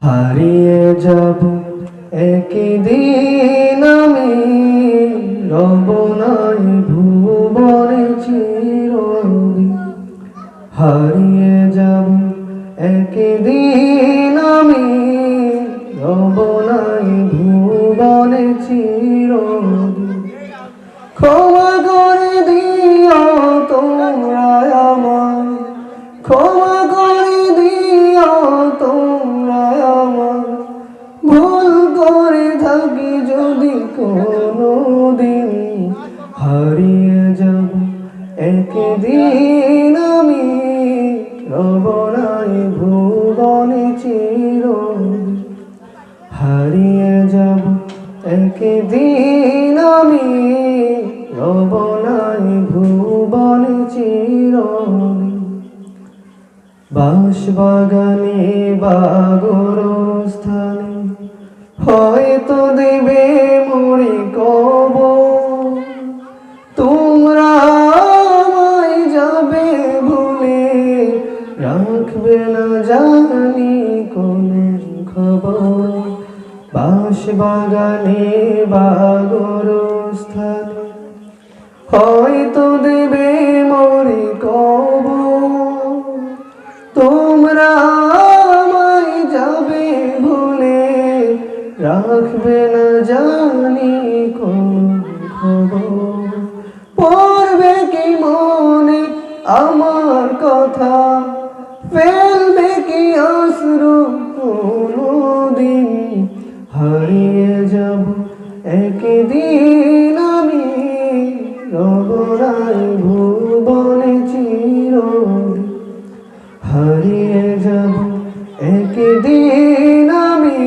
হারিয়ে যাব একদিন আমি, রব নাই ভুবনে চিরদিন। হারিয়ে যাব একদিন আমি, রব নাই ভুবনে চিরদিন। ক্ষমা করে দিও তোমরা আমায়, ক্ষমা করে দিও তোমরা আমায়, ভুল করে থাকি যদি কোনোদিন। হারিয়ে যাব একদিন আমি, রব নাই ভুবনে চিরদিন। হারিয়ে যাব একদিন আমি, রব নাই ভুবনে চিরদিন। বাঁশবাগানে বা গোরস্থানে হয়তো দেবে মরি কবর। তোমরা আমায় যাবে ভুলে, রাখবে না জানি কোনো খবর। বাঁশবাগানে বা গোরস্থানে হয়তো দেবে মরি কবর। তোমরা আমায় যাবে ভুলে, রাখবে না জানি কোন খবর। পড়বে কি মনে আমার কথা, ফেলবে কি অশ্রু কোনদিন। হারিয়ে যাব একদিন আমি, রব নাই ভুবনে চিরদিন। হারিয়ে যাব একদিন আমি,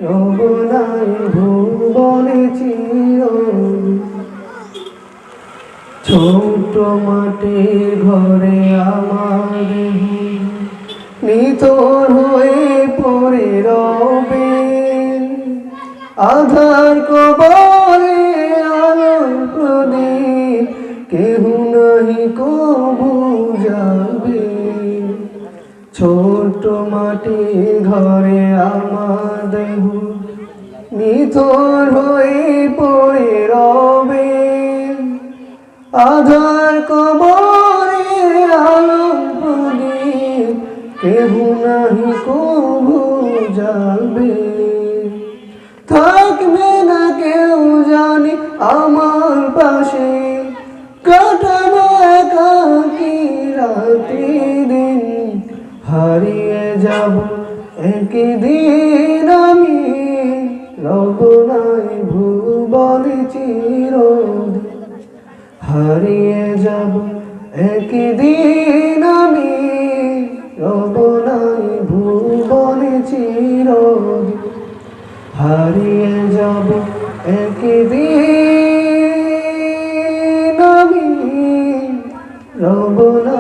রব নাই ভুবনে চিরদিন। ছোট মাটির ঘরে আমার নিথর হয়ে পড়ে রবে, আধার কবরে আলোর প্রদীপ কেহ নাহি কবু যাবে। ছোট মাটির ঘরে আমার দেহ নিথর হয়ে পড়ে রবে, আধার কবরে আলোর প্রদীপ কেহ নাহি কবু যাবে। থাকবে না কেউ জানি আমার পাশে, কাটাবো একাকী রাতি দিন। হারিয়ে যাব একদিন আমি, রব নাই ভুবনে চিরদিন। হারিয়ে যাব একদিন আমি, রব নাই ভুবনে চিরদিন। হারিয়ে যাব একদিন আমি, রব নাই